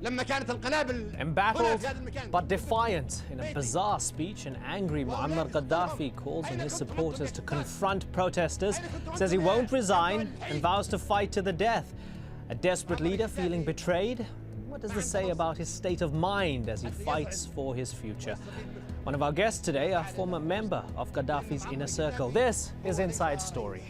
Embattled but defiant. In a bizarre speech, an angry Muammar Gaddafi calls on his supporters to confront protesters, says he won't resign and vows to fight to the death. A desperate leader feeling betrayed? What does this say about his state of mind as he fights for his future? One of our guests today, a former member of Gaddafi's inner circle. This is Inside Story.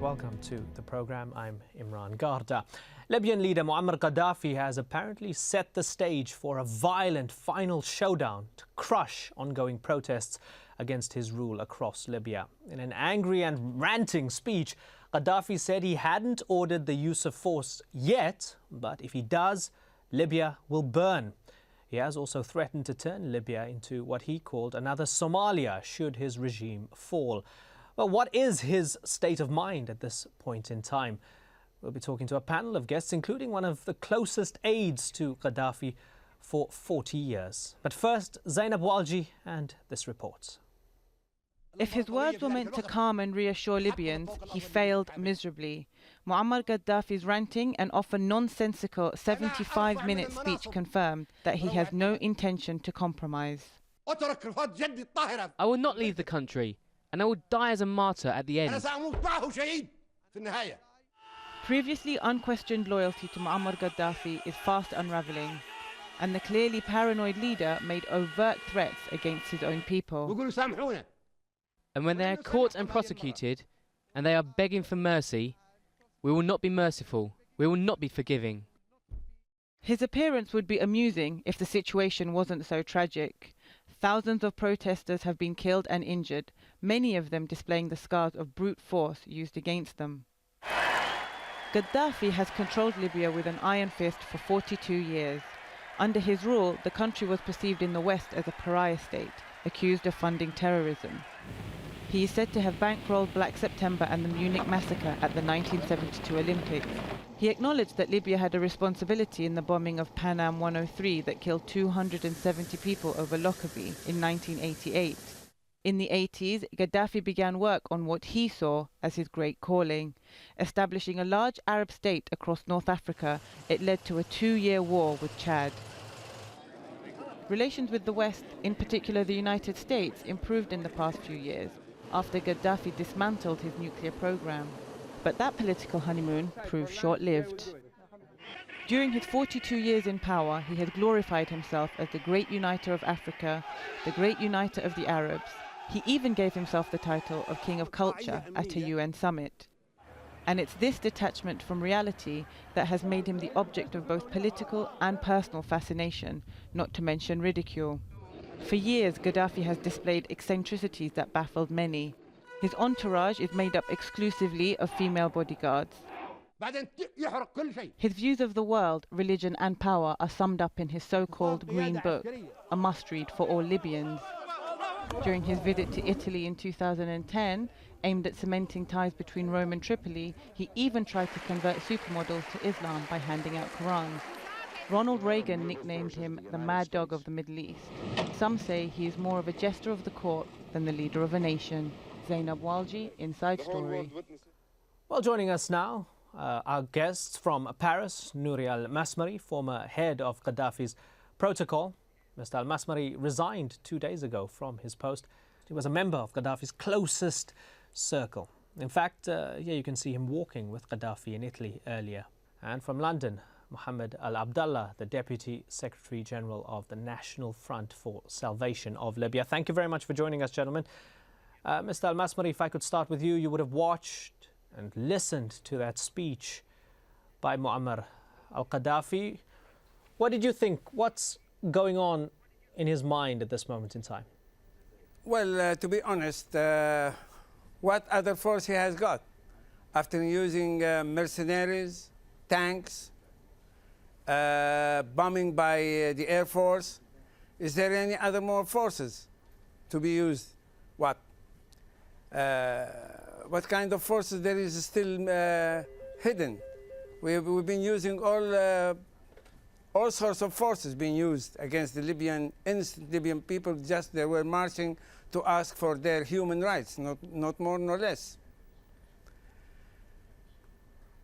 Welcome to the program. I'm Imran Garda. Libyan leader Muammar Gaddafi has apparently set the stage for a violent final showdown to crush ongoing protests against his rule across Libya. In an angry and ranting speech, Gaddafi said he hadn't ordered the use of force yet, but if he does, Libya will burn. He has also threatened to turn Libya into what he called another Somalia should his regime fall. Well, what is his state of mind at this point in time? We'll be talking to a panel of guests, including one of the closest aides to Gaddafi for 40 years. But first, Zainab Walji and this report. If his words were meant to calm and reassure Libyans, he failed miserably. Muammar Gaddafi's ranting and often nonsensical 75-minute speech confirmed that he has no intention to compromise. I will not leave the country, and I will die as a martyr at the end. Previously unquestioned loyalty to Muammar Gaddafi is fast unravelling, and the clearly paranoid leader made overt threats against his own people. And when they are caught and prosecuted, and they are begging for mercy, we will not be merciful, we will not be forgiving. His appearance would be amusing if the situation wasn't so tragic. Thousands of protesters have been killed and injured, many of them displaying the scars of brute force used against them. Gaddafi has controlled Libya with an iron fist for 42 years. Under his rule, the country was perceived in the West as a pariah state, accused of funding terrorism. He is said to have bankrolled Black September and the Munich massacre at the 1972 Olympics. He acknowledged that Libya had a responsibility in the bombing of Pan Am 103 that killed 270 people over Lockerbie in 1988. In the 80s, Gaddafi began work on what he saw as his great calling. Establishing a large Arab state across North Africa, it led to a 2-year war with Chad. Relations with the West, in particular the United States, improved in the past few years after Gaddafi dismantled his nuclear program. But that political honeymoon proved short-lived. During his 42 years in power, he has glorified himself as the great uniter of Africa, the great uniter of the Arabs. He even gave himself the title of King of Culture at a UN summit. And it's this detachment from reality that has made him the object of both political and personal fascination, not to mention ridicule. For years, Gaddafi has displayed eccentricities that baffled many. His entourage is made up exclusively of female bodyguards. His views of the world, religion and power are summed up in his so-called Green Book, a must-read for all Libyans. During his visit to Italy in 2010, aimed at cementing ties between Rome and Tripoli, he even tried to convert supermodels to Islam by handing out Qurans. Ronald Reagan nicknamed him the Mad Dog of the Middle East. Some say he is more of a jester of the court than the leader of a nation. Zainab Walji, Inside Story. Well, joining us now, our guests from Paris, Nouri al-Masmari, former head of Gaddafi's protocol. Mr. al-Masmari resigned 2 days ago from his post. He was a member of Gaddafi's closest circle. In fact, here you can see him walking with Gaddafi in Italy earlier. And from London, Mohammed al-Abdalla, the Deputy Secretary General of the National Front for Salvation of Libya. Thank you very much for joining us, gentlemen. Mr. al-Masmari, if I could start with you, you would have watched and listened to that speech by Muammar al-Gaddafi. What did you think? What's going on in his mind at this moment in time? Well, to be honest, what other force he has got? After using mercenaries, tanks, bombing by the Air Force, is there any other more forces to be used? What kind of forces there is still hidden? We've been using all all sorts of forces being used against the innocent Libyan people. Just they were marching to ask for their human rights, not more nor less.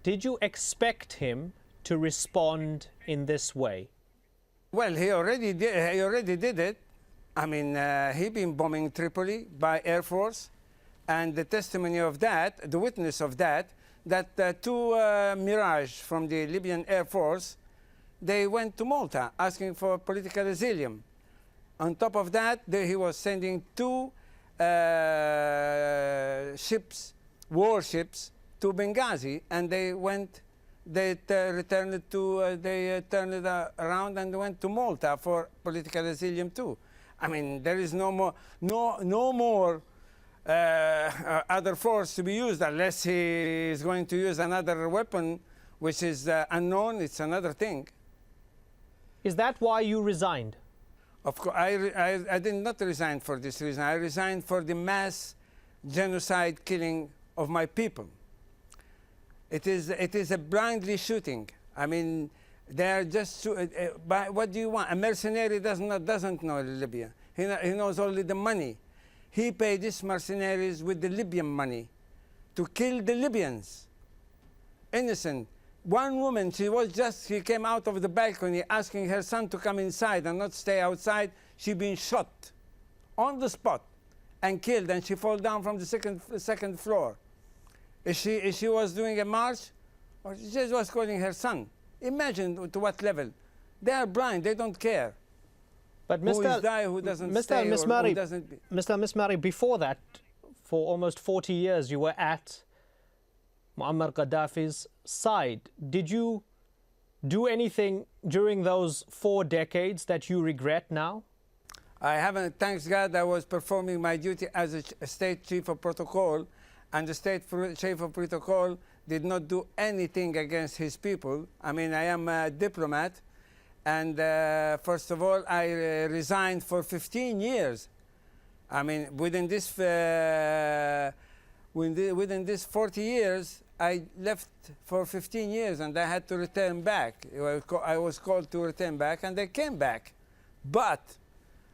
Did you expect him to respond in this way? Well, he already did it. I mean, he been bombing Tripoli by Air Force, and the testimony of that, the witness of that two Mirage from the Libyan Air Force, they went to Malta asking for political asylum. On top of that, he was sending two warships to Benghazi, and they turned it around and went to Malta for political asylum too. I mean, there is no more other force to be used unless he is going to use another weapon, which is unknown. It's another thing. Is that why you resigned? Of course, I did not resign for this reason. I resigned for the mass genocide killing of my people. It is a blindly shooting. I mean, they are just what do you want? A mercenary doesn't know Libya. He knows only the money. He paid these mercenaries with the Libyan money to kill the Libyans, innocent. One woman, she came out of the balcony asking her son to come inside and not stay outside. She been shot on the spot and killed, and she fell down from the second floor. She was doing a march, or she just was calling her son. Imagine to what level. They are blind, they don't care. But who is die, who doesn't stay, or who doesn't be. Mr. al-Masmari, before that, for almost 40 years, you were at Muammar Gaddafi's side. Did you do anything during those 4 decades that you regret now? I haven't. Thanks God, I was performing my duty as a state chief of protocol, and the state chief of protocol did not do anything against his people. I mean, I am a diplomat, and first of all, I resigned for 15 years. I mean, within this 40 years, I left for 15 years, and I had to return back. I was called to return back, and I came back. But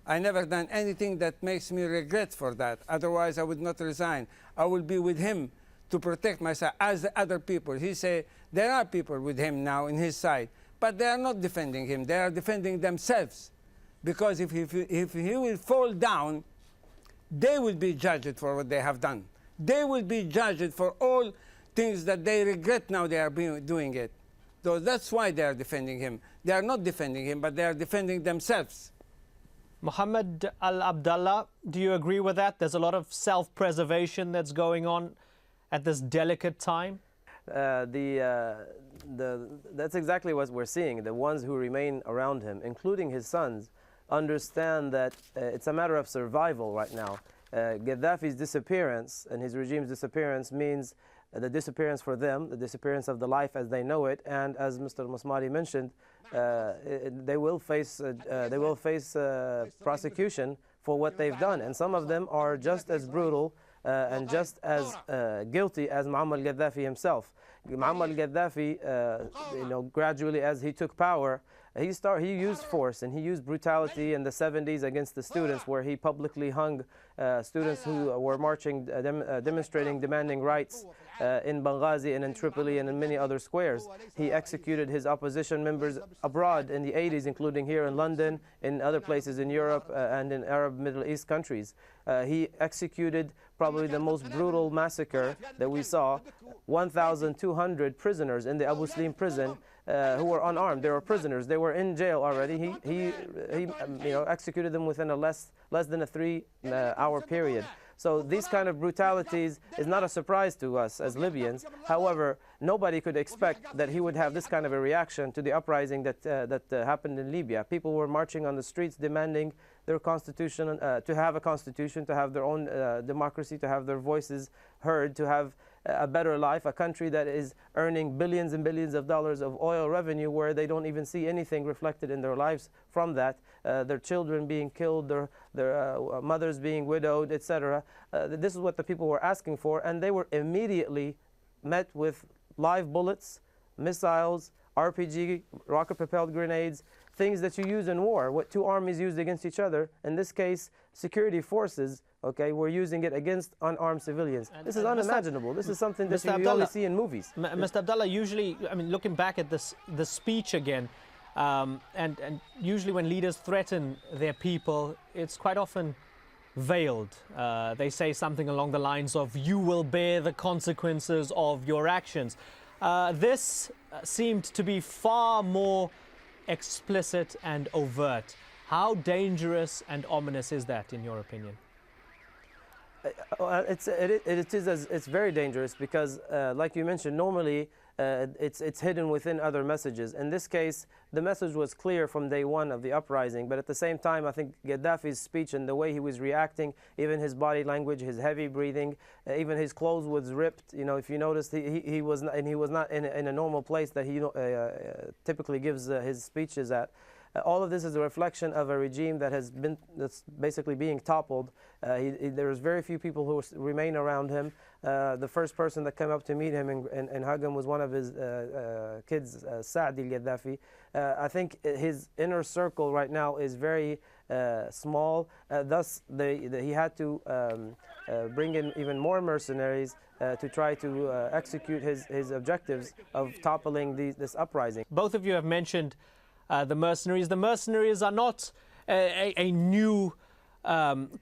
I never done anything that makes me regret for that. Otherwise, I would not resign. I will be with him to protect myself as the other people. He say there are people with him now in his side, but they are not defending him. They are defending themselves, because if he will fall down, they will be judged for what they have done. They will be judged for all things that they regret now they are doing it. So that's why they are defending him. They are not defending him, but they are defending themselves. Mohammed al-Abdalla, do you agree with that? There's a lot of self-preservation that's going on at this delicate time. That's exactly what we're seeing. The ones who remain around him, including his sons, understand that it's a matter of survival right now. Gaddafi's disappearance and his regime's disappearance means the disappearance for them, the disappearance of the life as they know it, and as Mr. al-Masmari mentioned, they will face prosecution for what they've done, and some of them are just as brutal and just as guilty as Muammar al-Gaddafi himself. Muammar al-Gaddafi, gradually as he took power, he used force and he used brutality in the 70s against the students, where he publicly hung students who were marching, demonstrating, demanding rights in Benghazi and in Tripoli and in many other squares. He executed his opposition members abroad in the 80s, including here in London, in other places in Europe and in Arab Middle East countries. He executed probably the most brutal massacre that we saw. 1,200 prisoners in the Abu Slim prison who were unarmed. They were prisoners. They were in jail already. He executed them within a less than a 3-hour period. So these kind of brutalities is not a surprise to us as Libyans. However, nobody could expect that he would have this kind of a reaction to the uprising that happened in Libya. People were marching on the streets demanding their constitution, to have a constitution, to have their own democracy, to have their voices heard, to have a better life, a country that is earning billions and billions of dollars of oil revenue, where they don't even see anything reflected in their lives from that, their children being killed, their mothers being widowed, etc. This is what the people were asking for, and they were immediately met with live bullets, missiles, RPG, rocket-propelled grenades, things that you use in war, what two armies used against each other. In this case, security forces, okay, were using it against unarmed civilians. This is unimaginable. This is something that you only see in movies. Mr. Abdalla, usually, I mean, looking back at the speech again, and usually when leaders threaten their people, it's quite often veiled. They say something along the lines of, you will bear the consequences of your actions. This seemed to be far more explicit and overt. How dangerous and ominous is that, in your opinion? It's very dangerous because, like you mentioned, normally it's hidden within other messages. In this case, the message was clear from day one of the uprising, but at the same time, I think Gaddafi's speech and the way he was reacting, even his body language, his heavy breathing, even his clothes was ripped. You know, if you noticed, he was not in a normal place that he typically gives his speeches at. All of this is a reflection of a regime that's basically being toppled. There's very few people who remain around him. The first person that came up to meet him and hug him was one of his kids, Saadi al-Gaddafi. I think his inner circle right now is very small. Thus, he had to bring in even more mercenaries to try to execute his objectives of toppling this uprising. Both of you have mentioned the mercenaries. The mercenaries are not a new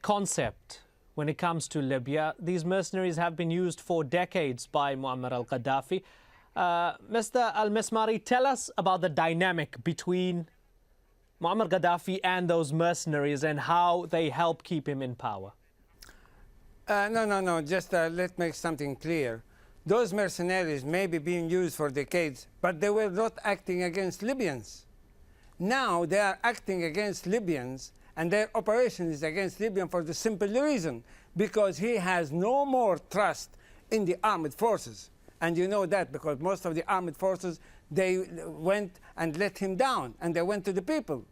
concept when it comes to Libya. These mercenaries have been used for decades by Muammar al-Gaddafi. Mr. al-Masmari, tell us about the dynamic between Muammar Gaddafi and those mercenaries and how they help keep him in power. No. Just let's make something clear. Those mercenaries may be being used for decades, but they were not acting against Libyans. Now they are acting against Libyans, and their operation is against Libya for the simple reason, because he has no more trust in the armed forces. And you know that because most of the armed forces, they went and let him down, and they went to the people.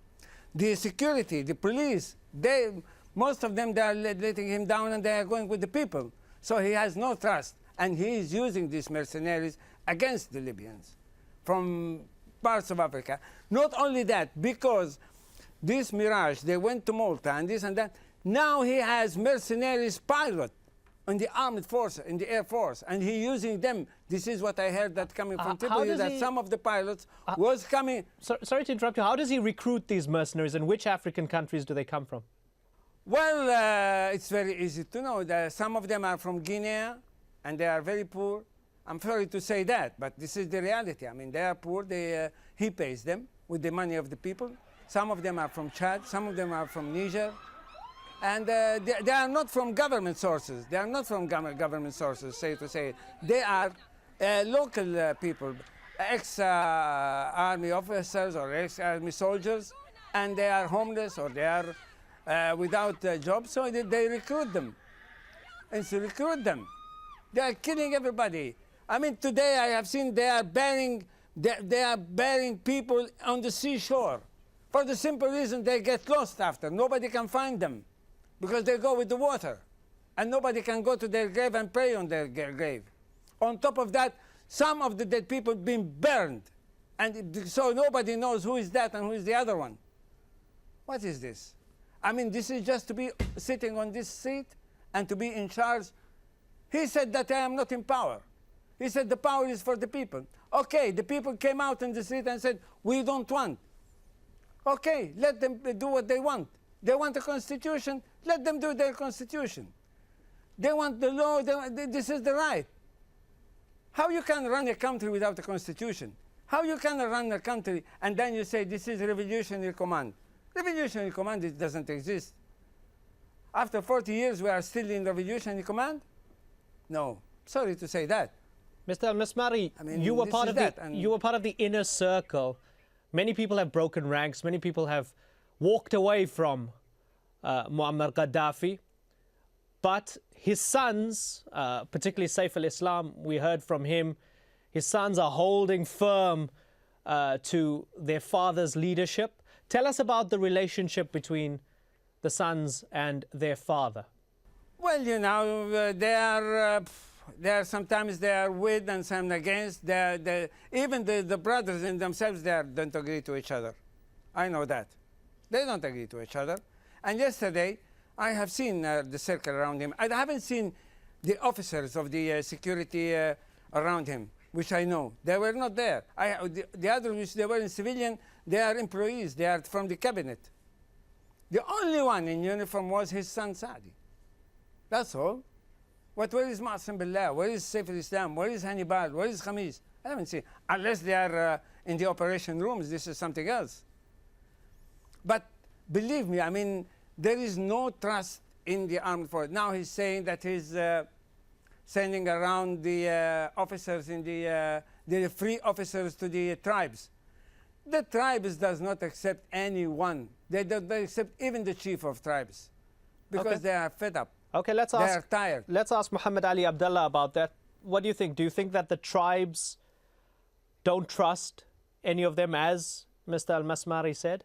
The security, the police, most of them, they are letting him down, and they are going with the people. So he has no trust, and he is using these mercenaries against the Libyans from parts of Africa. Not only that, because this Mirage, they went to Malta and this and that, now he has mercenaries pilot in the armed force, in the air force, and he using them. This is what I heard that coming from Tripoli, that some of the pilots was coming. Sorry to interrupt you. How does he recruit these mercenaries, and which African countries do they come from? Well, it's very easy to know that some of them are from Guinea, and they are very poor. I'm sorry to say that, but this is the reality. I mean, they are poor. He pays them with the money of the people. Some of them are from Chad. Some of them are from Niger. And they are not from government sources. They are not from government sources, say to say. They are local people, ex-army officers or ex-army soldiers, and they are homeless or they are without jobs, so they recruit them. And to recruit them, they are killing everybody. I mean, today I have seen they are burying people on the seashore for the simple reason they get lost after. Nobody can find them because they go with the water, and nobody can go to their grave and pray on their grave. On top of that, some of the dead people being burned, and so nobody knows who is that and who is the other one. What is this? I mean, this is just to be sitting on this seat and to be in charge. He said that I am not in power. He said the power is for the people. Okay, the people came out in the street and said, we don't want. Okay, let them do what they want. They want a constitution, let them do their constitution. They want the law, this is the right. How you can run a country without a constitution? How you can run a country and then you say this is revolutionary command? Revolutionary command, it doesn't exist. After 40 years, we are still in revolutionary command? No, sorry to say that. Mr. al-Masmari, I mean, you were part of the inner circle. Many people have broken ranks. Many people have walked away from Muammar Gaddafi. But his sons, particularly Saif al-Islam, we heard from him, his sons are holding firm to their father's leadership. Tell us about the relationship between the sons and their father. Well, you know, they are sometimes they are with and some against. Even the brothers in themselves, don't agree to each other. I know that. They don't agree to each other. And yesterday, I have seen the circle around him. I haven't seen the officers of the security around him, which I know. They were not there. The others, which they were in civilian, they are employees. They are from the cabinet. The only one in uniform was his son, Saadi. That's all. Where is Ma'asem Billah? Where is Saif al-Islam? Where is Hannibal? Where is Khamis? I haven't seen. Unless they are in the operation rooms, this is something else. But believe me, I mean, there is no trust in the armed forces. Now he's saying that he's sending around the officers in the free officers to the tribes. The tribes does not accept anyone. They don't accept even the chief of tribes because they are fed up. Okay, they are tired. Let's ask Muhammad Ali Abdallah about that. What do you think? Do you think that the tribes don't trust any of them, as Mr. al-Masmari said?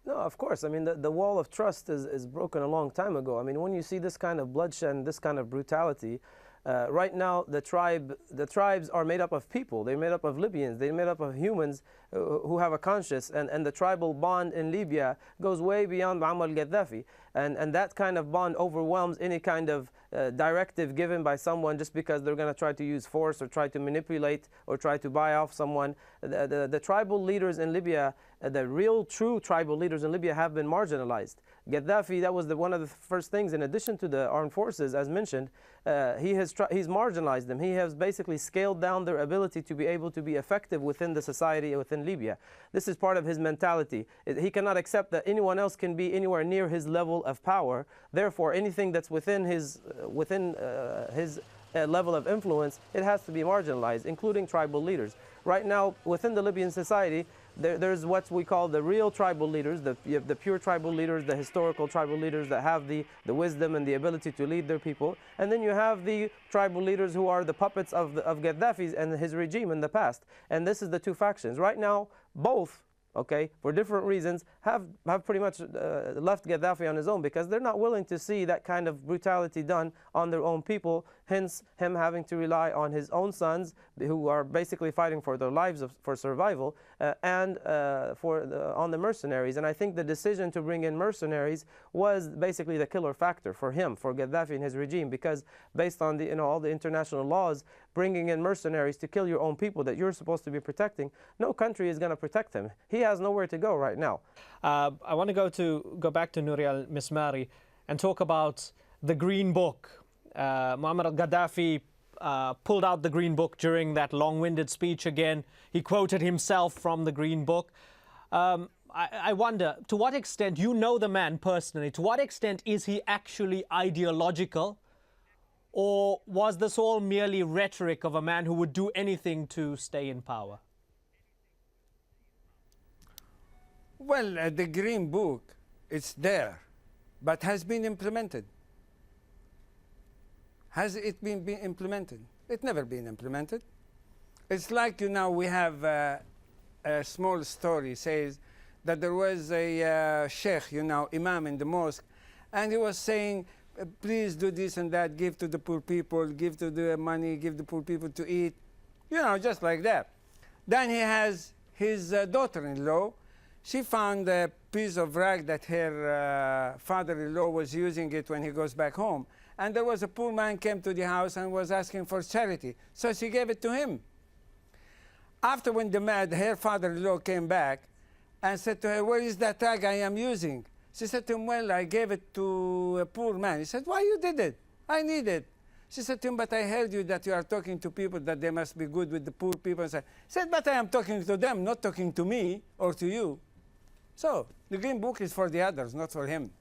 No, of course. I mean, the wall of trust is broken a long time ago. I mean, when you see this kind of bloodshed and this kind of brutality, right now the tribes are made up of people. They're made up of Libyans. They're made up of humans who have a conscience. And the tribal bond in Libya goes way beyond Muammar al-Gaddafi. And that kind of bond overwhelms any kind of directive given by someone just because they're going to try to use force or try to manipulate or try to buy off someone. The tribal leaders in Libya, the real true tribal leaders in Libya have been marginalized. Gaddafi, that was one of the first things, in addition to the armed forces, as mentioned, he's marginalized them. He has basically scaled down their ability to be able to be effective within the society, within Libya. This is part of his mentality. He cannot accept that anyone else can be anywhere near his level of power. Therefore, anything that's within his level of influence, it has to be marginalized, including tribal leaders. Right now, within the Libyan society, there's what we call the real tribal leaders, you have the pure tribal leaders, the historical tribal leaders that have the wisdom and the ability to lead their people. And then you have the tribal leaders who are the puppets of Gaddafi's and his regime in the past. And this is the two factions. Right now, both, okay, for different reasons, have pretty much left Gaddafi on his own because they're not willing to see that kind of brutality done on their own people, hence him having to rely on his own sons who are basically fighting for their lives for survival and on the mercenaries. And I think the decision to bring in mercenaries was basically the killer factor for him, for Gaddafi and his regime, because based on all the international laws, bringing in mercenaries to kill your own people that you're supposed to be protecting, no country is going to protect him. He has nowhere to go right now. I want to go back to Nouri al-Masmari and talk about the Green Book. Muammar al-Gaddafi pulled out the Green Book during that long-winded speech again. He quoted himself from the Green Book. I wonder, to what extent, you know the man personally, to what extent is he actually ideological? Or was this all merely rhetoric of a man who would do anything to stay in power? Well, the Green Book, it's there, but has been implemented. Has it been implemented? It's never been implemented. It's like, we have a small story, says that there was a sheikh, imam in the mosque, and he was saying, please do this and that, give to the poor people, give to the money, give the poor people to eat, just like that. Then he has his daughter-in-law. She found a piece of rag that her father-in-law was using it when he goes back home. And there was a poor man came to the house and was asking for charity. So she gave it to him. After when her father-in-law came back and said to her, where is that rag I am using? She said to him, well, I gave it to a poor man. He said, why you did it? I need it. She said to him, but I heard you that you are talking to people that they must be good with the poor people. He said, but I am talking to them, not talking to me or to you. So the Green Book is for the others, not for him.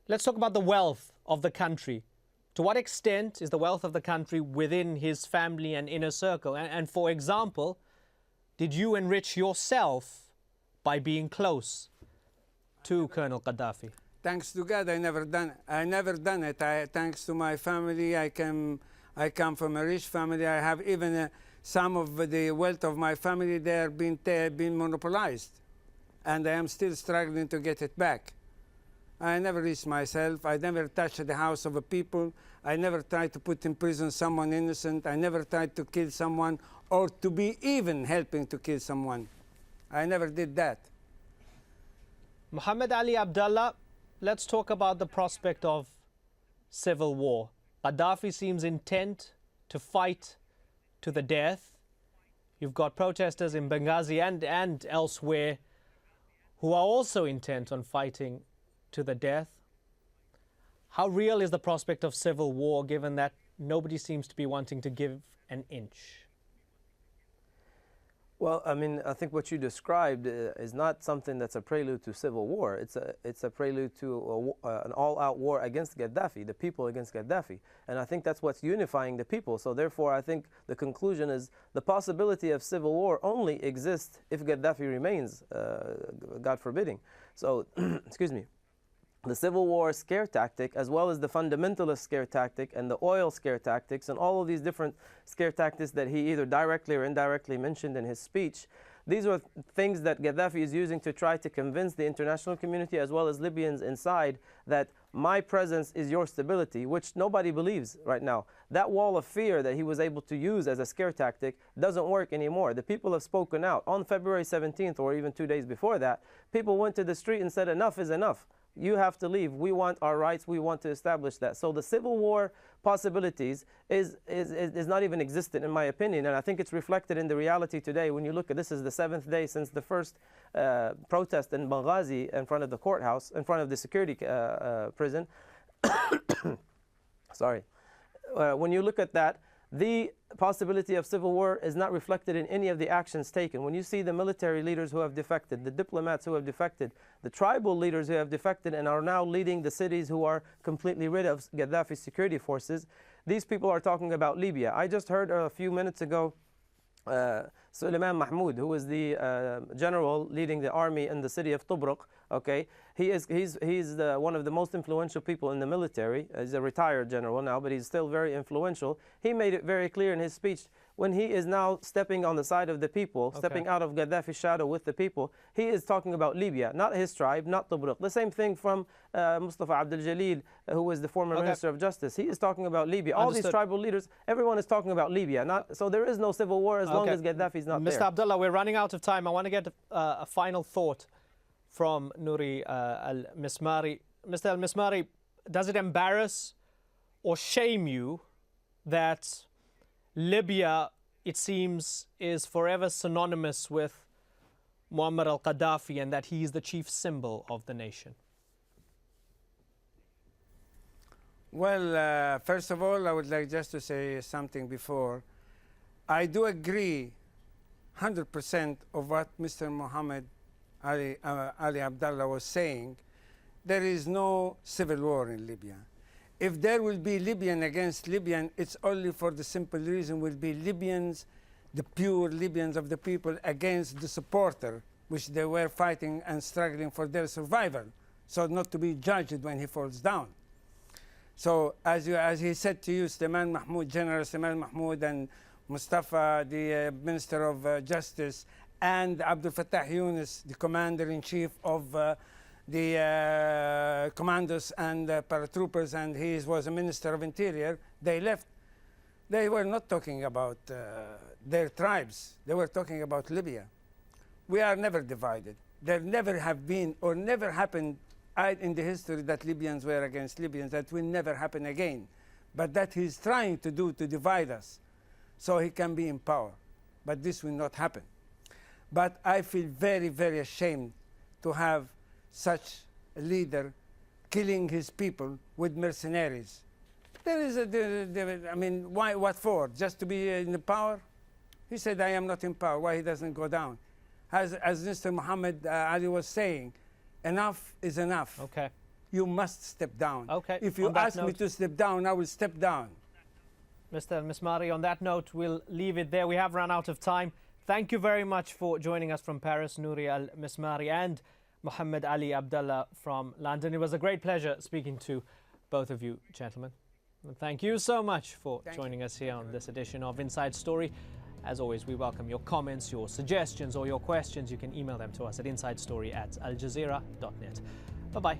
Let's talk about the wealth of the country. To what extent is the wealth of the country within his family and inner circle? And for example, did you enrich yourself by being close to Colonel Gaddafi? Thanks to God, I never done it. Thanks to my family, I come from a rich family. I have even some of the wealth of my family there been monopolized, and I am still struggling to get it back. I never risk myself. I never touch the house of a people. I never tried to put in prison someone innocent. I never tried to kill someone or to be even helping to kill someone. I never did that. Muhammad Ali Abdallah, let's talk about the prospect of civil war. Gaddafi seems intent to fight to the death. You've got protesters in Benghazi and elsewhere who are also intent on fighting to the death. How real is the prospect of civil war, given that nobody seems to be wanting to give an inch? Well, I mean, I think what you described is not something that's a prelude to civil war. It's a prelude to an all-out war against Gaddafi, the people against Gaddafi. And I think that's what's unifying the people. So therefore, I think the conclusion is the possibility of civil war only exists if Gaddafi remains, God forbidding. So, excuse me. The civil war scare tactic, as well as the fundamentalist scare tactic and the oil scare tactics and all of these different scare tactics that he either directly or indirectly mentioned in his speech, these are things that Gaddafi is using to try to convince the international community as well as Libyans inside that my presence is your stability, which nobody believes right now. That wall of fear that he was able to use as a scare tactic doesn't work anymore. The people have spoken out. On February 17th, or even 2 days before that, people went to the street and said, enough is enough. You have to leave. We want our rights. We want to establish that. So the civil war possibilities is not even existent, in my opinion. And I think it's reflected in the reality today. When you look at this, is the 7th day since the first protest in Benghazi in front of the courthouse, in front of the security prison. Sorry. When you look at that, the possibility of civil war is not reflected in any of the actions taken. When you see the military leaders who have defected, the diplomats who have defected, the tribal leaders who have defected and are now leading the cities who are completely rid of Gaddafi's security forces, these people are talking about Libya. I just heard a few minutes ago Suleiman Mahmoud, who is the general leading the army in the city of Tobruk. Okay, he's one of the most influential people in the military. He's a retired general now, but he's still very influential. He made it very clear in his speech when he is now stepping on the side of the people, stepping out of Gaddafi's shadow with the people. He is talking about Libya, not his tribe, not Tobruk. The same thing from Mustafa Abdul Jalil, who was the former Minister of Justice. He is talking about Libya. All these tribal leaders, everyone is talking about Libya. So there is no civil war as long as Gaddafi is not there. Mr. Abdullah, we're running out of time. I want to get a final thought from Nouri al-Masmari. Mr. al-Masmari, does it embarrass or shame you that Libya, it seems, is forever synonymous with Muammar al-Gaddafi and that he is the chief symbol of the nation? Well, first of all, I would like just to say something before. I do agree 100% of what Mr. Muhammad Ali Abdallah was saying. There is no civil war in Libya. If there will be Libyan against Libyan, it's only for the simple reason will be Libyans, the pure Libyans of the people, against the supporter, which they were fighting and struggling for their survival, so not to be judged when he falls down. So as he said to you, Suleiman Mahmoud, General Suleiman Mahmoud, and Mustafa, the Minister of Justice, and Abdul Fattah Yunus, the Commander-in-Chief of the commandos and paratroopers, and he was a Minister of Interior, they left. They were not talking about their tribes. They were talking about Libya. We are never divided. There never have been or never happened in the history that Libyans were against Libyans. That will never happen again. But that he's trying to do to divide us so he can be in power. But this will not happen. But I feel very, very ashamed to have such a leader killing his people with mercenaries. There is I mean, why, what for? Just to be in the power? He said, I am not in power. Why he doesn't go down? As Mr. Muhammad Ali was saying, enough is enough. Okay. You must step down. Okay. If you ask me to step down, I will step down. Mr. al-Masmari, on that note, we'll leave it there. We have run out of time. Thank you very much for joining us from Paris, Nouri al-Masmari and Muhammad Ali Abdallah from London. It was a great pleasure speaking to both of you, gentlemen. And thank you so much for joining us here on this edition of Inside Story. As always, we welcome your comments, your suggestions, or your questions. You can email them to us at insidestory@aljazeera.net. Bye-bye.